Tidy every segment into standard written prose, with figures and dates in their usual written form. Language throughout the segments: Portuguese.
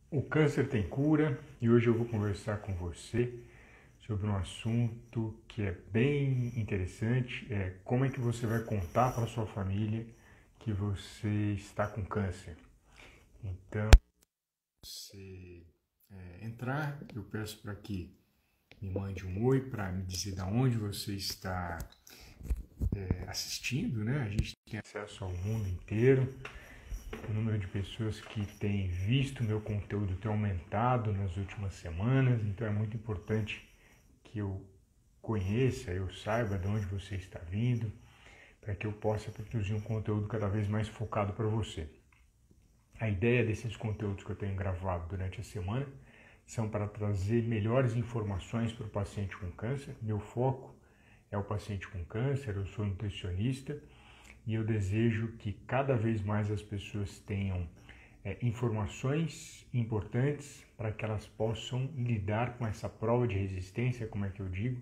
O câncer tem cura e hoje eu vou conversar com você sobre um assunto que é bem interessante, como é que você vai contar para sua família que você está com câncer. Então, você entrar, eu peço para que me mande um oi para me dizer de onde você está assistindo, né? A gente tem acesso ao mundo inteiro. O número de pessoas que têm visto meu conteúdo tem aumentado nas últimas semanas, então é muito importante que eu conheça, eu saiba de onde você está vindo, para que eu possa produzir um conteúdo cada vez mais focado para você. A ideia desses conteúdos que eu tenho gravado durante a semana são para trazer melhores informações para o paciente com câncer. Meu foco é o paciente com câncer, eu sou nutricionista e eu desejo que cada vez mais as pessoas tenham informações importantes para que elas possam lidar com essa prova de resistência, como é que eu digo,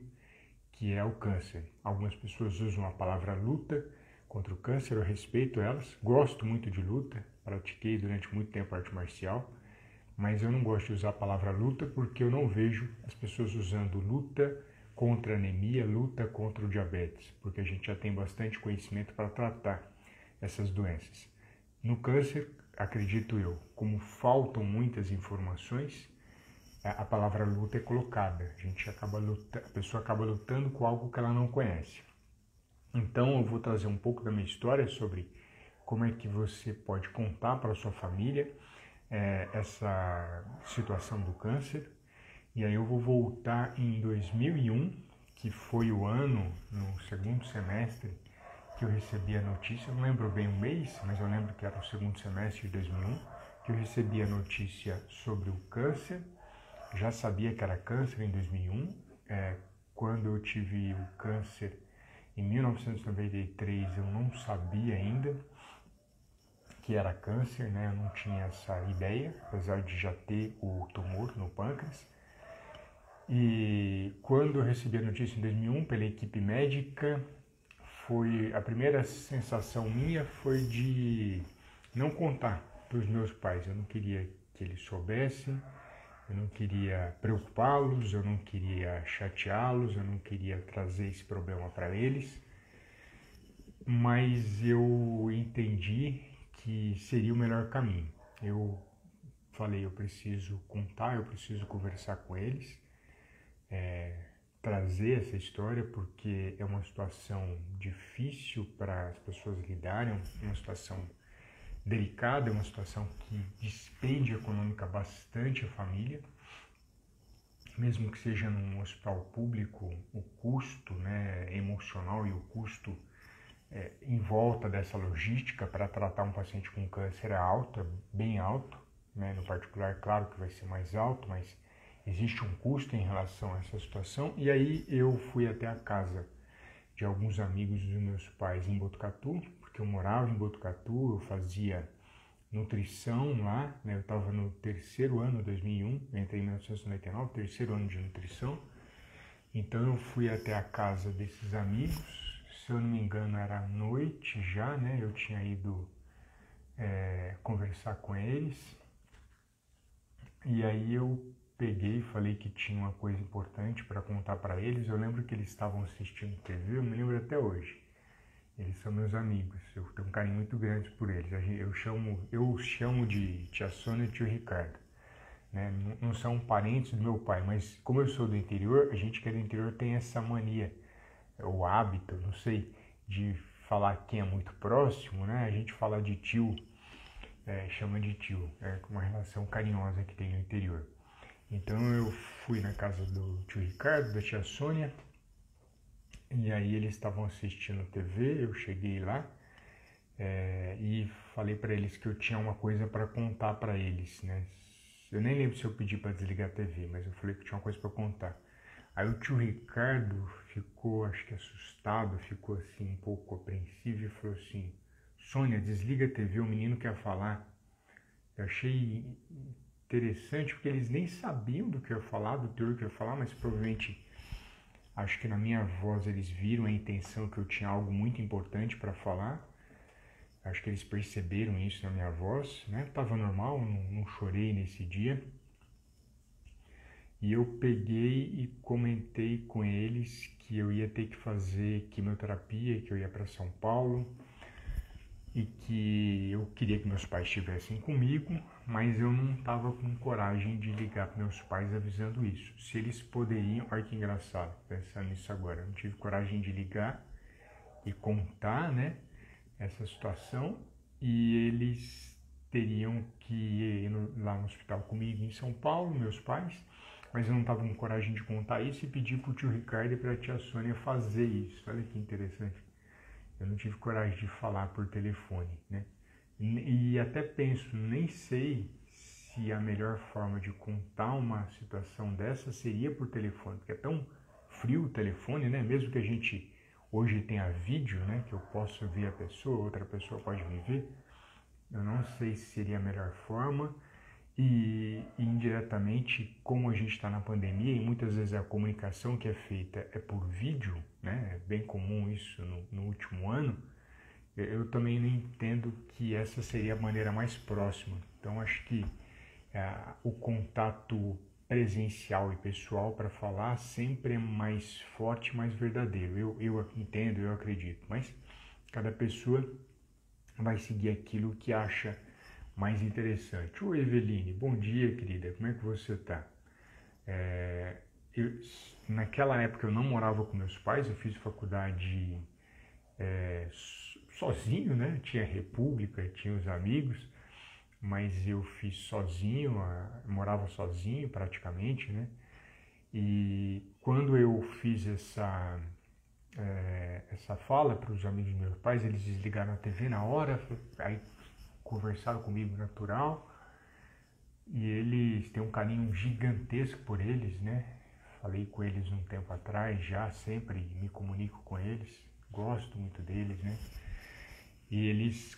que é o câncer. Algumas pessoas usam a palavra luta contra o câncer, eu respeito elas, gosto muito de luta, pratiquei durante muito tempo arte marcial, mas eu não gosto de usar a palavra luta porque eu não vejo as pessoas usando luta contra a anemia, luta contra o diabetes, porque a gente já tem bastante conhecimento para tratar essas doenças. No câncer, acredito eu, como faltam muitas informações, a palavra luta é colocada. A pessoa acaba lutando com algo que ela não conhece. Então eu vou trazer um pouco da minha história sobre como é que você pode contar para a sua família essa situação do câncer. E aí eu vou voltar em 2001, que foi o ano, no segundo semestre, que eu recebi a notícia. Eu não lembro bem o mês, mas eu lembro que era o segundo semestre de 2001, que eu recebi a notícia sobre o câncer. Já sabia que era câncer em 2001. Quando eu tive o câncer em 1993, eu não sabia ainda que era câncer, né? Eu não tinha essa ideia, apesar de já ter o tumor no pâncreas. E quando eu recebi a notícia em 2001 pela equipe médica, a primeira sensação minha foi de não contar para os meus pais. Eu não queria que eles soubessem, eu não queria preocupá-los, eu não queria chateá-los, eu não queria trazer esse problema para eles. Mas eu entendi que seria o melhor caminho. Eu falei, eu preciso contar, eu preciso conversar com eles, trazer essa história, porque é uma situação difícil para as pessoas lidarem, é uma situação delicada, é uma situação que despende econômica bastante a família. Mesmo que seja num hospital público, o custo, né, emocional e o custo em volta dessa logística para tratar um paciente com câncer é alto, é bem alto, né? No particular, claro que vai ser mais alto, mas existe um custo em relação a essa situação. E aí eu fui até a casa de alguns amigos dos meus pais em Botucatu, porque eu morava em Botucatu, eu fazia nutrição lá, né? Eu estava no terceiro ano, 2001, eu entrei em 1999, terceiro ano de nutrição. Então eu fui até a casa desses amigos, se eu não me engano era à noite já, né? Eu tinha ido conversar com eles. E aí eu peguei e falei que tinha uma coisa importante para contar para eles. Eu lembro que eles estavam assistindo TV, eu me lembro até hoje. Eles são meus amigos, eu tenho um carinho muito grande por eles. Eu chamo de tia Sônia e tio Ricardo. Né? Não são parentes do meu pai, mas como eu sou do interior, a gente que é do interior tem essa mania, o hábito, não sei, de falar quem é muito próximo, né? A gente fala de tio, chama de tio, é uma relação carinhosa que tem no interior. Então eu fui na casa do tio Ricardo, da tia Sônia, e aí eles estavam assistindo TV, eu cheguei lá e falei para eles que eu tinha uma coisa para contar para eles, né? Eu nem lembro se eu pedi para desligar a TV, mas eu falei que tinha uma coisa para contar. Aí o tio Ricardo ficou, acho que assustado, ficou assim um pouco apreensivo e falou assim: Sônia, desliga a TV, o menino quer falar. Eu achei interessante porque eles nem sabiam do que eu ia falar, do teor que eu ia falar, mas provavelmente acho que na minha voz eles viram a intenção que eu tinha algo muito importante para falar. Acho que eles perceberam isso na minha voz, né? Tava normal, não chorei nesse dia. E eu peguei e comentei com eles que eu ia ter que fazer quimioterapia, que eu ia para São Paulo e que eu queria que meus pais estivessem comigo, mas eu não estava com coragem de ligar para meus pais avisando isso. Se eles poderiam, olha que engraçado, pensando nisso agora, eu não tive coragem de ligar e contar, né, essa situação, e eles teriam que ir lá no hospital comigo em São Paulo, meus pais, mas eu não estava com coragem de contar isso e pedi para o tio Ricardo e para a tia Sônia fazer isso. Olha que interessante. Eu não tive coragem de falar por telefone, né? E até penso, nem sei se a melhor forma de contar uma situação dessa seria por telefone, porque é tão frio o telefone, né? Mesmo que a gente hoje tenha vídeo, né? Que eu posso ver a pessoa, outra pessoa pode me ver. Eu não sei se seria a melhor forma. E indiretamente, como a gente está na pandemia e muitas vezes a comunicação que é feita é por vídeo, né? É bem comum isso no último ano, eu também não entendo que essa seria a maneira mais próxima. Então acho que o contato presencial e pessoal para falar sempre é mais forte, mais verdadeiro. Eu entendo, eu acredito, mas cada pessoa vai seguir aquilo que acha mais interessante. Oi, Eveline, bom dia, querida, como é que você está? Naquela época eu não morava com meus pais, eu fiz faculdade sozinho, né? Tinha república, tinha os amigos, mas eu fiz sozinho, morava sozinho praticamente, né? E quando eu fiz essa fala para os amigos dos meus pais, eles desligaram a TV na hora, aí conversaram comigo natural, e eles têm um carinho gigantesco por eles, né? Falei com eles um tempo atrás, já sempre me comunico com eles, gosto muito deles, né? E eles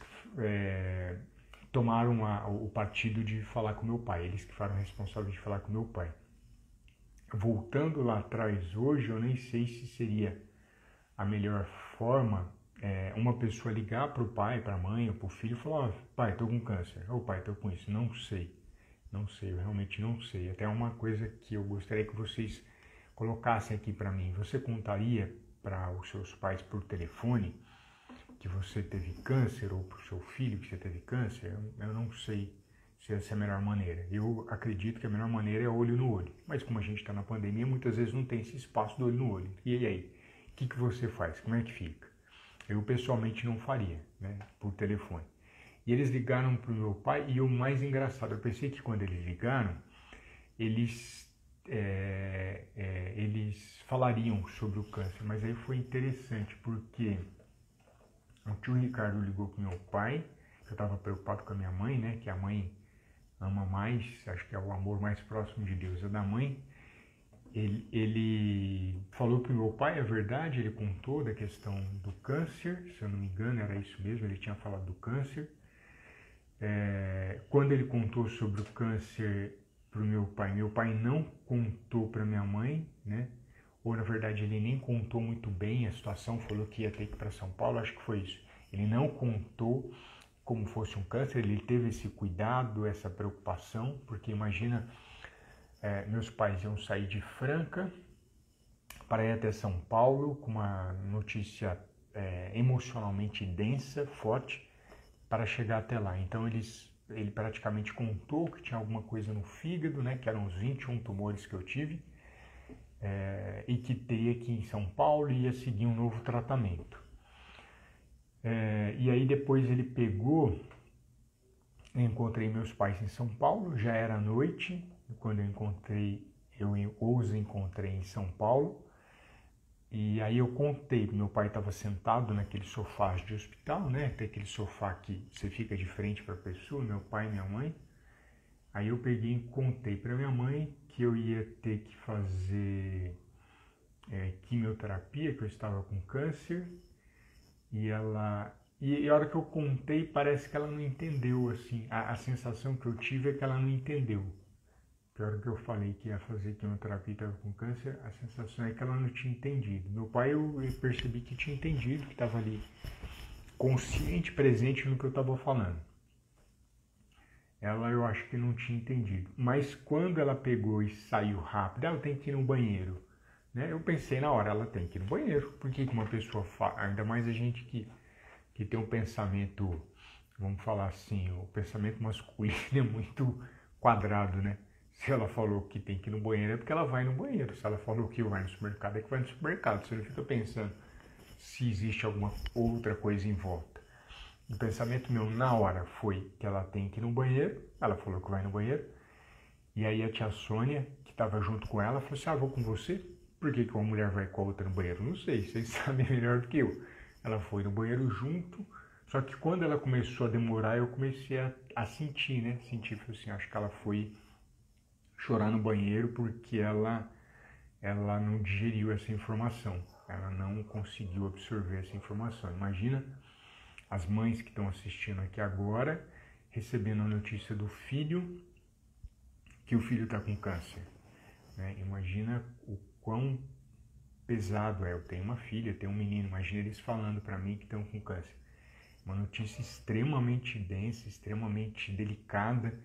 tomaram o partido de falar com meu pai, eles que foram responsáveis de falar com meu pai. Voltando lá atrás hoje, eu nem sei se seria a melhor forma uma pessoa ligar para o pai, para a mãe ou para o filho e falar: pai, estou com câncer, ou pai, estou com isso. Não sei, eu realmente não sei. Até uma coisa que eu gostaria que vocês colocassem aqui para mim: você contaria para os seus pais por telefone que você teve câncer, ou para o seu filho que você teve câncer? Eu não sei se essa é a melhor maneira. Eu acredito que a melhor maneira é olho no olho, mas como a gente está na pandemia, muitas vezes não tem esse espaço do olho no olho. E aí, o que você faz? Como é que fica? Eu pessoalmente não faria, né, por telefone. E eles ligaram para o meu pai, e o mais engraçado, eu pensei que quando eles ligaram, eles falariam sobre o câncer, mas aí foi interessante, porque o tio Ricardo ligou para o meu pai, eu estava preocupado com a minha mãe, né, que a mãe ama mais, acho que é o amor mais próximo de Deus, é da mãe. Ele falou para o meu pai a verdade, ele contou da questão do câncer, se eu não me engano era isso mesmo, ele tinha falado do câncer. Quando ele contou sobre o câncer para o meu pai não contou para minha mãe, né? Ou na verdade ele nem contou muito bem a situação, falou que ia ter que ir para São Paulo, acho que foi isso. Ele não contou como fosse um câncer, ele teve esse cuidado, essa preocupação, porque imagina, meus pais iam sair de Franca para ir até São Paulo com uma notícia emocionalmente densa, forte, para chegar até lá. Então ele praticamente contou que tinha alguma coisa no fígado, né, que eram os 21 tumores que eu tive, e que teria que ir em São Paulo e ia seguir um novo tratamento. E aí depois ele pegou, eu encontrei meus pais em São Paulo, já era noite, quando eu os encontrei em São Paulo, e aí eu contei, meu pai estava sentado naquele sofá de hospital, né, tem aquele sofá que você fica de frente para a pessoa, meu pai e minha mãe. Aí eu peguei e contei para minha mãe que eu ia ter que fazer quimioterapia, que eu estava com câncer, e a hora que eu contei, parece que ela não entendeu, assim, a sensação que eu tive é que ela não entendeu. A hora que eu falei que ia fazer quimioterapia e estava com câncer, a sensação é que ela não tinha entendido. Meu pai, eu percebi que tinha entendido, que estava ali consciente, presente no que eu estava falando. Ela, eu acho que não tinha entendido. Mas quando ela pegou e saiu rápido, ela tem que ir no banheiro, né? Eu pensei na hora, ela tem que ir no banheiro. Por que uma pessoa fala, ainda mais a gente que tem um pensamento, vamos falar assim, o pensamento masculino é muito quadrado, né? Se ela falou que tem que ir no banheiro é porque ela vai no banheiro. Se ela falou que vai no supermercado é que vai no supermercado. Você não fica pensando se existe alguma outra coisa em volta. O pensamento meu na hora foi que ela tem que ir no banheiro. Ela falou que vai no banheiro. E aí a tia Sônia, que estava junto com ela, falou assim, vou com você. Por que uma mulher vai com a outra no banheiro? Não sei, vocês sabem melhor do que eu. Ela foi no banheiro junto, só que quando ela começou a demorar, eu comecei a sentir, né? Sentir, assim, acho que ela foi chorar no banheiro porque ela não digeriu essa informação. Ela não conseguiu absorver essa informação. Imagina as mães que estão assistindo aqui agora, recebendo a notícia do filho, que o filho está com câncer. Né? Imagina o quão pesado é. Eu tenho uma filha, tenho um menino, imagina eles falando para mim que estão com câncer. Uma notícia extremamente densa, extremamente delicada,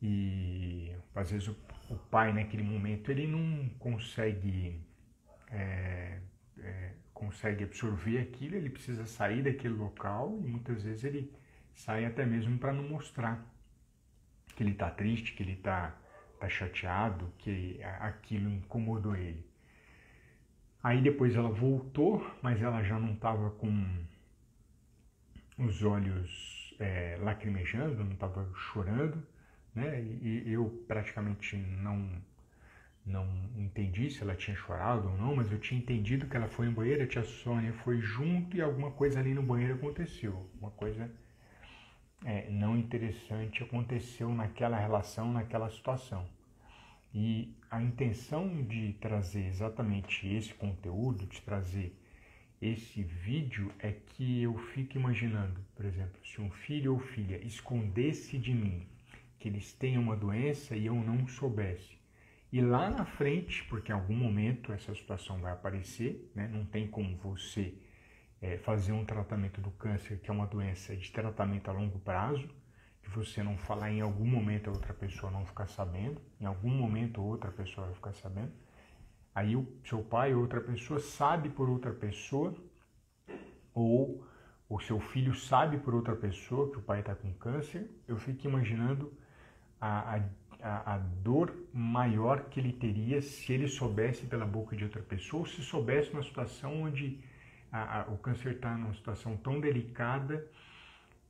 e às vezes o pai naquele momento ele não consegue consegue absorver aquilo, ele precisa sair daquele local e muitas vezes ele sai até mesmo para não mostrar que ele está triste, que ele está chateado, que aquilo incomodou ele. Aí depois ela voltou, mas ela já não estava com os olhos lacrimejando, não estava chorando, né? E eu praticamente não entendi se ela tinha chorado ou não, mas eu tinha entendido que ela foi no banheiro, a tia Sônia foi junto e alguma coisa ali no banheiro aconteceu. Uma coisa não interessante aconteceu naquela relação, naquela situação. E a intenção de trazer exatamente esse conteúdo, de trazer esse vídeo, é que eu fique imaginando, por exemplo, se um filho ou filha escondesse de mim que eles têm uma doença e eu não soubesse. E lá na frente, porque em algum momento essa situação vai aparecer, né? Não tem como você fazer um tratamento do câncer, que é uma doença de tratamento a longo prazo, que você não falar em algum momento a outra pessoa não ficar sabendo, em algum momento outra pessoa vai ficar sabendo. Aí o seu pai ou outra pessoa sabe por outra pessoa, ou o seu filho sabe por outra pessoa que o pai está com câncer. Eu fico imaginando a dor maior que ele teria se ele soubesse pela boca de outra pessoa, ou se soubesse uma situação onde o câncer está numa situação tão delicada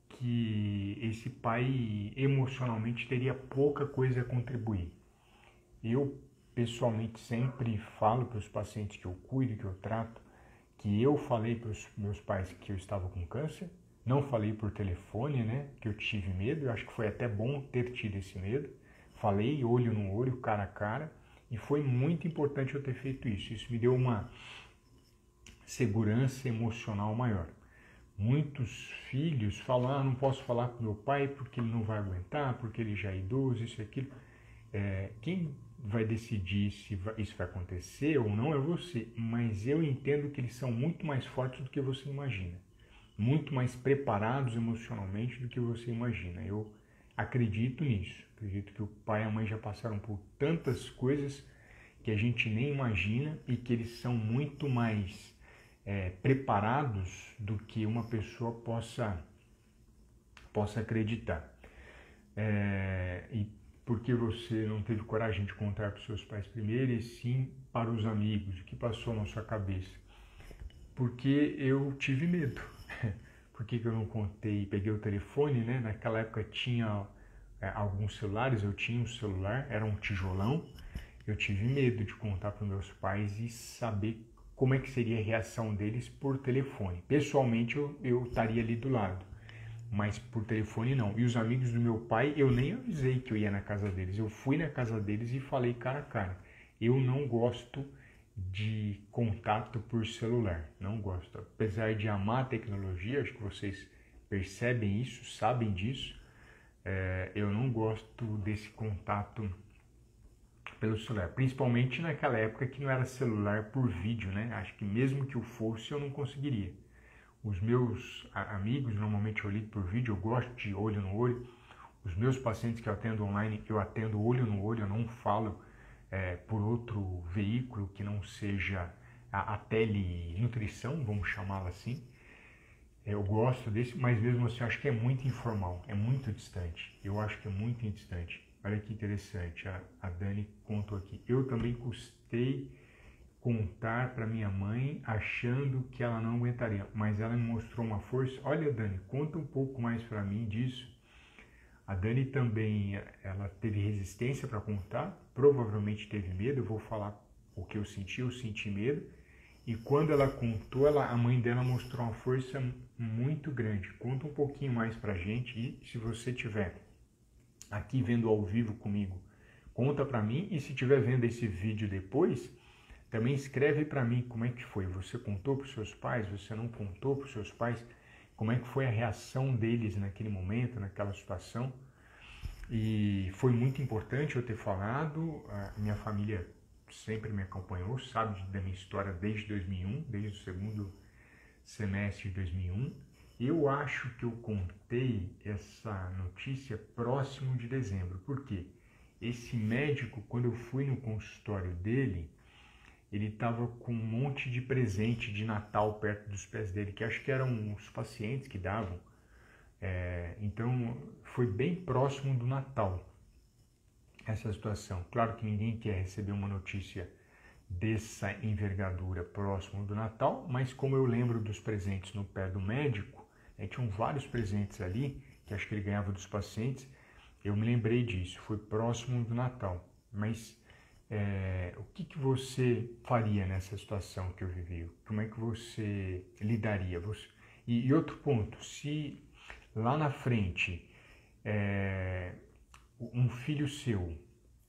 que esse pai emocionalmente teria pouca coisa a contribuir. Eu, pessoalmente, sempre falo para os pacientes que eu cuido, que eu trato, que eu falei para os meus pais que eu estava com câncer, não falei por telefone, né, que eu tive medo, eu acho que foi até bom ter tido esse medo. Falei olho no olho, cara a cara, e foi muito importante eu ter feito isso. Isso me deu uma segurança emocional maior. Muitos filhos falam, não posso falar com meu pai porque ele não vai aguentar, porque ele já é idoso, isso e aquilo. Quem vai decidir se isso vai acontecer ou não é você, mas eu entendo que eles são muito mais fortes do que você imagina, muito mais preparados emocionalmente do que você imagina. Eu acredito nisso, acredito que o pai e a mãe já passaram por tantas coisas que a gente nem imagina e que eles são muito mais preparados do que uma pessoa possa acreditar. E porque você não teve coragem de contar para os seus pais primeiro e sim para os amigos? O que passou na sua cabeça? Porque eu tive medo. Por que eu não contei? Peguei o telefone, né? Naquela época tinha alguns celulares, eu tinha um celular, era um tijolão. Eu tive medo de contar para os meus pais e saber como é que seria a reação deles por telefone. Pessoalmente eu estaria ali do lado, mas por telefone não. E os amigos do meu pai, eu nem avisei que eu ia na casa deles. Eu fui na casa deles e falei cara a cara. Eu não gosto de contato por celular, não gosto. Apesar de amar a tecnologia, acho que vocês percebem isso, sabem disso, eu não gosto desse contato pelo celular, principalmente naquela época que não era celular por vídeo, né? Acho que mesmo que eu fosse, eu não conseguiria. Os meus amigos, normalmente eu ligo por vídeo, eu gosto de olho no olho. Os meus pacientes que eu atendo online, eu atendo olho no olho, eu não falo por outro veículo que não seja a telenutrição, vamos chamá-la assim. Eu gosto desse, mas mesmo assim eu acho que é muito informal, é muito distante. Eu acho que é muito distante. Olha que interessante, a Dani contou aqui. Eu também custei contar para minha mãe achando que ela não aguentaria, mas ela me mostrou uma força. Olha, Dani, conta um pouco mais para mim disso. A Dani também, ela teve resistência para contar, provavelmente teve medo. Eu vou falar o que eu senti medo. E quando ela contou, a mãe dela mostrou uma força muito grande. Conta um pouquinho mais pra gente e se você tiver aqui vendo ao vivo comigo, conta pra mim. E se tiver vendo esse vídeo depois, também escreve pra mim como é que foi. Você contou pros seus pais? Você não contou pros seus pais? Como é que foi a reação deles naquele momento, naquela situação? E foi muito importante eu ter falado. A minha família sempre me acompanhou, sabe da minha história desde 2001, desde o segundo semestre de 2001. Eu acho que eu contei essa notícia próximo de dezembro. Por quê? Esse médico, quando eu fui no consultório dele, ele estava com um monte de presente de Natal perto dos pés dele, que acho que eram os pacientes que davam. Então, foi bem próximo do Natal essa situação. Claro que ninguém quer receber uma notícia dessa envergadura próximo do Natal, mas como eu lembro dos presentes no pé do médico, tinham vários presentes ali, que acho que ele ganhava dos pacientes, eu me lembrei disso, foi próximo do Natal. Mas o que você faria nessa situação que eu vivi? Como é que você lidaria? E outro ponto, se lá na frente um filho seu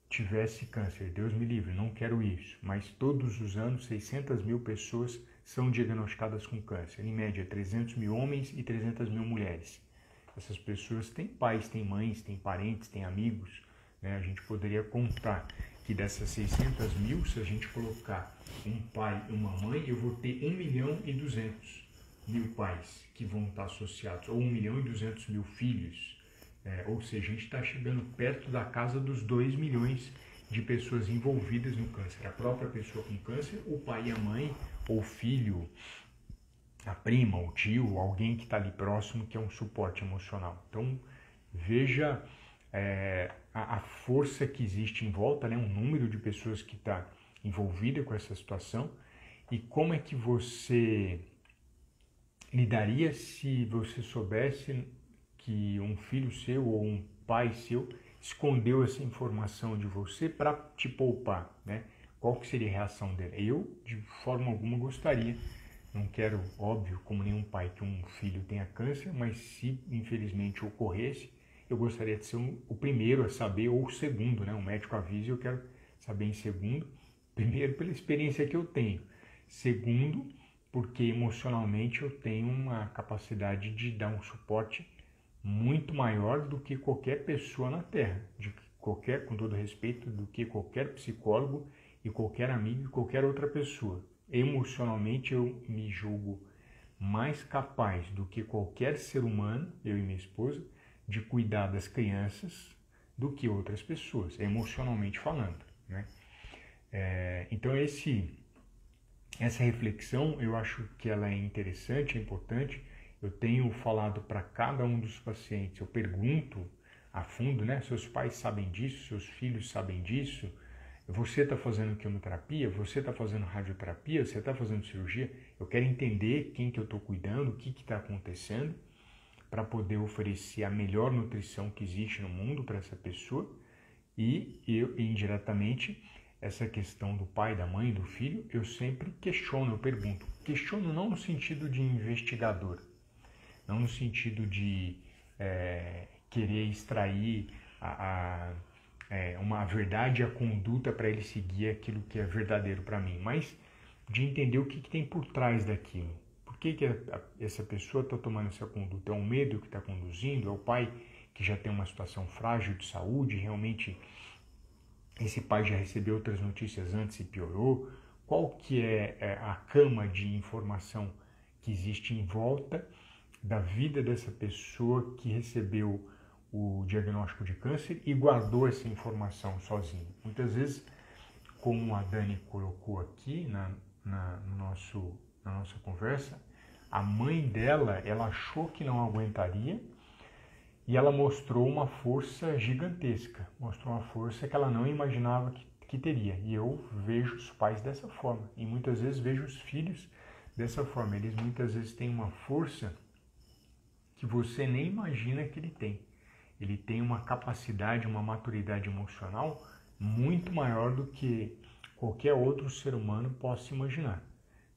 tivesse câncer, Deus me livre, não quero isso, mas todos os anos 600 mil pessoas são diagnosticadas com câncer, em média 300 mil homens e 300 mil mulheres. Essas pessoas têm pais, têm mães, têm parentes, têm amigos, né? A gente poderia contar que dessas 600 mil, se a gente colocar um pai e uma mãe, eu vou ter 1.200.000 pais que vão estar associados, ou 1.200.000 filhos. Ou seja, a gente está chegando perto da casa dos 2 milhões de pessoas envolvidas no câncer. A própria pessoa com câncer, o pai e a mãe, ou o filho, a prima, o tio, alguém que está ali próximo, que é um suporte emocional. Então, veja a força que existe em volta, né? Um número de pessoas que está envolvida com essa situação. E como é que você lidaria se você soubesse que um filho seu ou um pai seu escondeu essa informação de você para te poupar, né? Qual que seria a reação dele? Eu, de forma alguma, gostaria. Não quero, óbvio, como nenhum pai, que um filho tenha câncer, mas se infelizmente ocorresse, eu gostaria de ser o primeiro a saber, ou o segundo, né? O médico avisa e eu quero saber em segundo. Primeiro, pela experiência que eu tenho. Segundo, porque emocionalmente eu tenho uma capacidade de dar um suporte muito maior do que qualquer pessoa na Terra, com todo respeito, do que qualquer psicólogo e qualquer amigo e qualquer outra pessoa. Emocionalmente eu me julgo mais capaz do que qualquer ser humano, eu e minha esposa, de cuidar das crianças do que outras pessoas, emocionalmente falando, né? Então essa reflexão eu acho que ela é interessante, é importante. Eu tenho falado para cada um dos pacientes, eu pergunto a fundo, né? Seus pais sabem disso, seus filhos sabem disso, você está fazendo quimioterapia, você está fazendo radioterapia, você está fazendo cirurgia. Eu quero entender quem que eu estou cuidando, o que está acontecendo, para poder oferecer a melhor nutrição que existe no mundo para essa pessoa. E eu, indiretamente, essa questão do pai, da mãe, do filho, eu sempre questiono, eu pergunto. Questiono não no sentido de investigador, não no sentido de querer extrair uma verdade e a conduta para ele seguir aquilo que é verdadeiro para mim, mas de entender o que tem por trás daquilo. Por que essa pessoa está tomando essa conduta? É um medo que está conduzindo? É o pai que já tem uma situação frágil de saúde? Realmente esse pai já recebeu outras notícias antes e piorou? Qual que é a cama de informação que existe em volta da vida dessa pessoa que recebeu o diagnóstico de câncer e guardou essa informação sozinho. Muitas vezes, como a Dani colocou aqui na nossa conversa, a mãe dela, ela achou que não aguentaria e ela mostrou uma força gigantesca, mostrou uma força que ela não imaginava que teria. E eu vejo os pais dessa forma e muitas vezes vejo os filhos dessa forma. Eles muitas vezes têm uma força que você nem imagina que ele tem. Ele tem uma capacidade, uma maturidade emocional muito maior do que qualquer outro ser humano possa imaginar.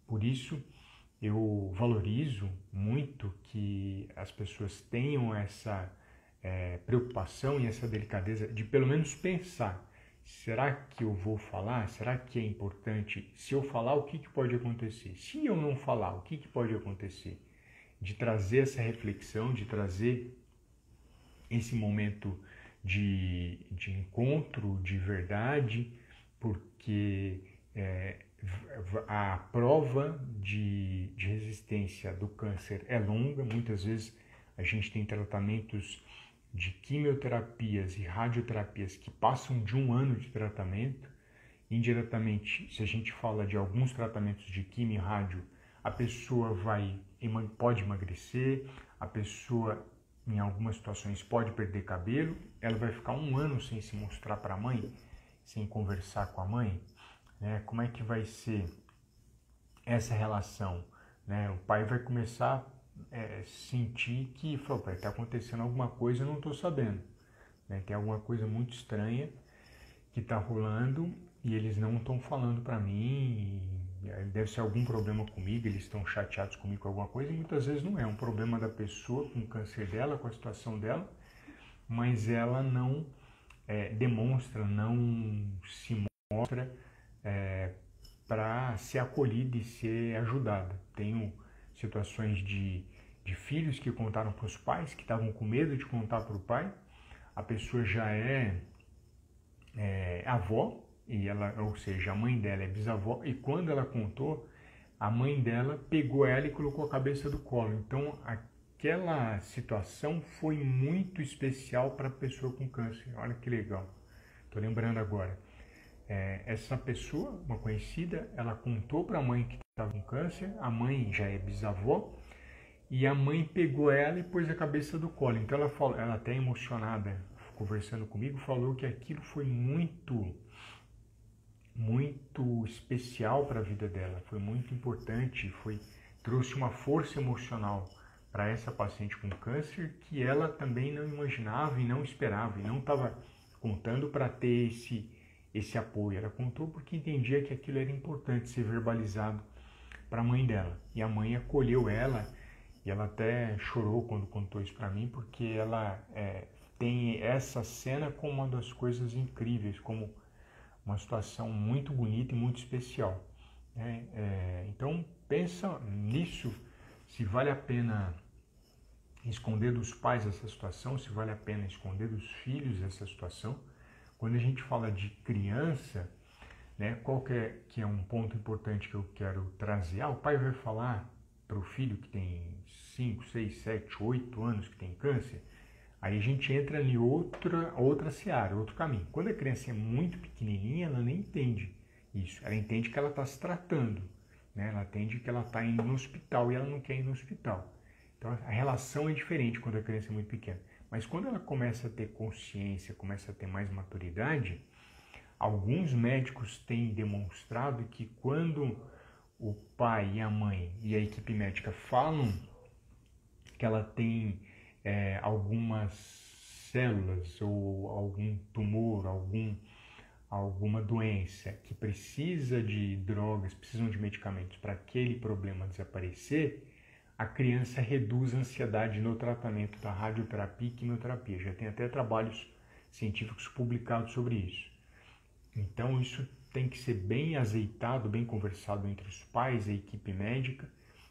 Por isso, eu valorizo muito que as pessoas tenham essa preocupação e essa delicadeza de pelo menos pensar: será que eu vou falar? Será que é importante? Se eu falar, o que pode acontecer? Se eu não falar, o que pode acontecer? De trazer essa reflexão, de trazer esse momento de encontro, de verdade, porque a prova de resistência do câncer é longa. Muitas vezes a gente tem tratamentos de quimioterapias e radioterapias que passam de 1 ano de tratamento. Indiretamente, se a gente fala de alguns tratamentos de quimio e rádio, a pessoa pode emagrecer, a pessoa em algumas situações pode perder cabelo, ela vai ficar 1 ano sem se mostrar para a mãe, sem conversar com a mãe, né? Como é que vai ser essa relação, né? O pai vai começar a sentir que está acontecendo alguma coisa, eu não estou sabendo, né? Tem alguma coisa muito estranha que está rolando e eles não estão falando para mim. Deve ser algum problema comigo, eles estão chateados comigo com alguma coisa, e muitas vezes não é um problema da pessoa com o câncer dela, com a situação dela, mas ela não demonstra, não se mostra para ser acolhida e ser ajudada. Tenho situações de filhos que contaram para os pais, que estavam com medo de contar para o pai. A pessoa já é avó, e ela, ou seja, a mãe dela é bisavó, e quando ela contou, a mãe dela pegou ela e colocou a cabeça do colo. Então, aquela situação foi muito especial para a pessoa com câncer. Olha que legal. Estou lembrando agora. Essa pessoa, uma conhecida, ela contou para a mãe que estava com câncer, a mãe já é bisavó, e a mãe pegou ela e pôs a cabeça do colo. Então, ela até emocionada, conversando comigo, falou que aquilo foi muito especial para a vida dela, foi muito importante, trouxe uma força emocional para essa paciente com câncer que ela também não imaginava e não esperava, e não estava contando para ter esse apoio. Ela contou porque entendia que aquilo era importante ser verbalizado para a mãe dela, e a mãe acolheu ela, e ela até chorou quando contou isso para mim, porque ela tem essa cena como uma das coisas incríveis, como uma situação muito bonita e muito especial, né? Então pensa nisso, se vale a pena esconder dos pais essa situação, se vale a pena esconder dos filhos essa situação. Quando a gente fala de criança, né, qual que é um ponto importante que eu quero trazer? O pai vai falar para o filho que tem 5, 6, 7, 8 anos que tem câncer. Aí a gente entra em outra seara, outro caminho. Quando a criança é muito pequenininha, ela nem entende isso. Ela entende que ela está se tratando, né? Ela entende que ela está indo no hospital e ela não quer ir no hospital. Então a relação é diferente quando a criança é muito pequena. Mas quando ela começa a ter consciência, começa a ter mais maturidade, alguns médicos têm demonstrado que quando o pai e a mãe e a equipe médica falam que ela tem algumas células ou algum tumor, alguma doença que precisa de drogas, precisam de medicamentos para aquele problema desaparecer, a criança reduz a ansiedade no tratamento da radioterapia e quimioterapia. Já tem até trabalhos científicos publicados sobre isso. Então isso tem que ser bem azeitado, bem conversado entre os pais e a equipe médica,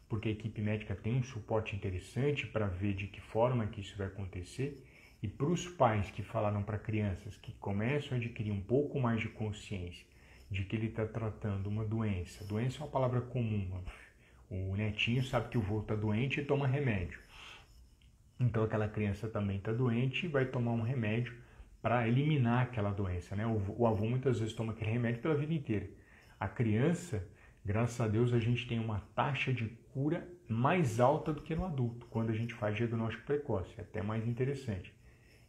porque a equipe médica tem um suporte interessante para ver de que forma que isso vai acontecer. E para os pais que falaram para crianças que começam a adquirir um pouco mais de consciência de que ele está tratando uma doença. Doença é uma palavra comum. O netinho sabe que o vô está doente e toma remédio. Então aquela criança também está doente e vai tomar um remédio para eliminar aquela doença, né? O avô muitas vezes toma aquele remédio pela vida inteira. A criança, graças a Deus, a gente tem uma taxa de cura mais alta do que no adulto, quando a gente faz diagnóstico precoce, é até mais interessante.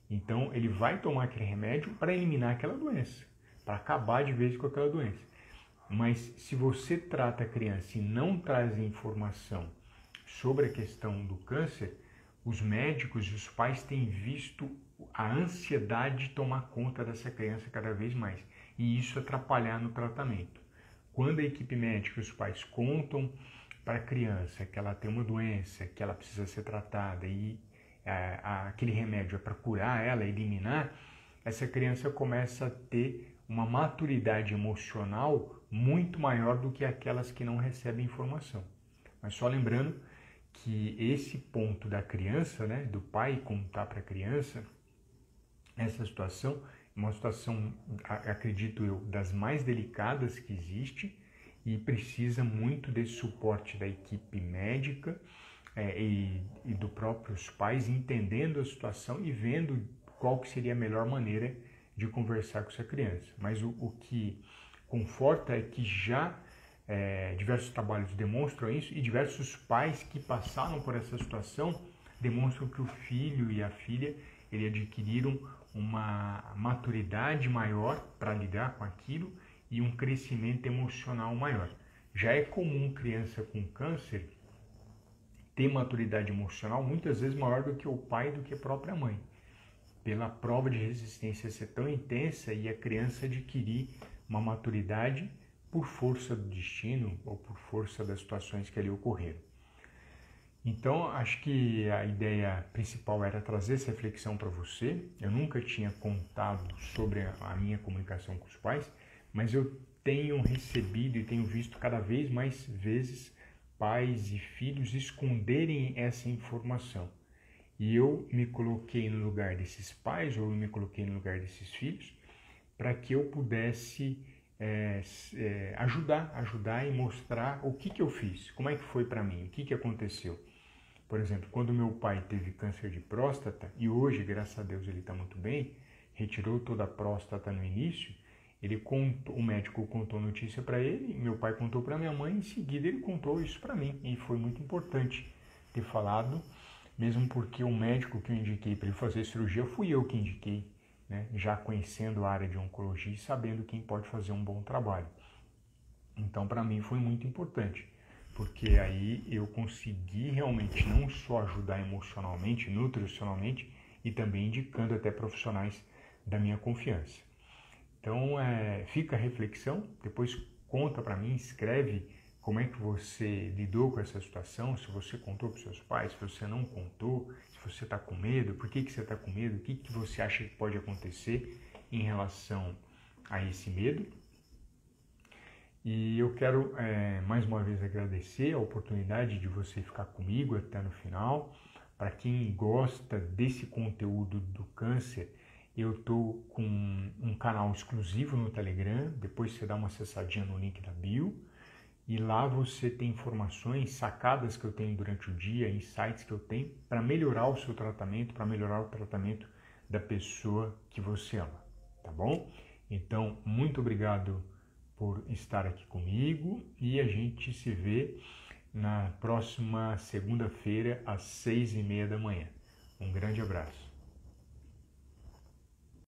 Então ele vai tomar aquele remédio para eliminar aquela doença, para acabar de vez com aquela doença. Mas se você trata a criança e não traz informação sobre a questão do câncer, os médicos e os pais têm visto a ansiedade de tomar conta dessa criança cada vez mais, e isso atrapalhar no tratamento. Quando a equipe médica e os pais contam para a criança que ela tem uma doença, que ela precisa ser tratada e aquele remédio é para curar ela, eliminar, essa criança começa a ter uma maturidade emocional muito maior do que aquelas que não recebem informação. Mas só lembrando que esse ponto da criança, né, do pai contar para a criança, essa situação é uma situação, acredito eu, das mais delicadas que existe e precisa muito desse suporte da equipe médica e dos próprios pais, entendendo a situação e vendo qual que seria a melhor maneira de conversar com essa criança. Mas o que conforta é que já diversos trabalhos demonstram isso e diversos pais que passaram por essa situação demonstram que o filho e a filha eles adquiriram uma maturidade maior para lidar com aquilo e um crescimento emocional maior. Já é comum criança com câncer ter maturidade emocional muitas vezes maior do que o pai, do que a própria mãe, pela prova de resistência ser tão intensa e a criança adquirir uma maturidade por força do destino ou por força das situações que ali ocorreram. Então, acho que a ideia principal era trazer essa reflexão para você. Eu nunca tinha contado sobre a minha comunicação com os pais, mas eu tenho recebido e tenho visto cada vez mais vezes pais e filhos esconderem essa informação. E eu me coloquei no lugar desses pais, ou eu me coloquei no lugar desses filhos, para que eu pudesse ajudar e mostrar o que eu fiz, como é que foi para mim, o que aconteceu. Por exemplo, quando meu pai teve câncer de próstata, e hoje, graças a Deus, ele está muito bem, retirou toda a próstata no início, o médico contou a notícia para ele, meu pai contou para minha mãe, em seguida ele contou isso para mim, e foi muito importante ter falado, mesmo porque o médico que eu indiquei para ele fazer cirurgia fui eu que indiquei, né? Já conhecendo a área de oncologia e sabendo quem pode fazer um bom trabalho. Então, para mim foi muito importante, porque aí eu consegui realmente não só ajudar emocionalmente, nutricionalmente, e também indicando até profissionais da minha confiança. Então, fica a reflexão, depois conta para mim, escreve como é que você lidou com essa situação, se você contou para os seus pais, se você não contou, se você está com medo, por que você está com medo, o que você acha que pode acontecer em relação a esse medo. E eu quero mais uma vez agradecer a oportunidade de você ficar comigo até no final. Para quem gosta desse conteúdo do câncer, eu estou com um canal exclusivo no Telegram, depois você dá uma acessadinha no link da bio, e lá você tem informações, sacadas que eu tenho durante o dia, insights que eu tenho para melhorar o seu tratamento, para melhorar o tratamento da pessoa que você ama, tá bom? Então, muito obrigado por estar aqui comigo e a gente se vê na próxima segunda-feira às 6:30 da manhã. Um grande abraço.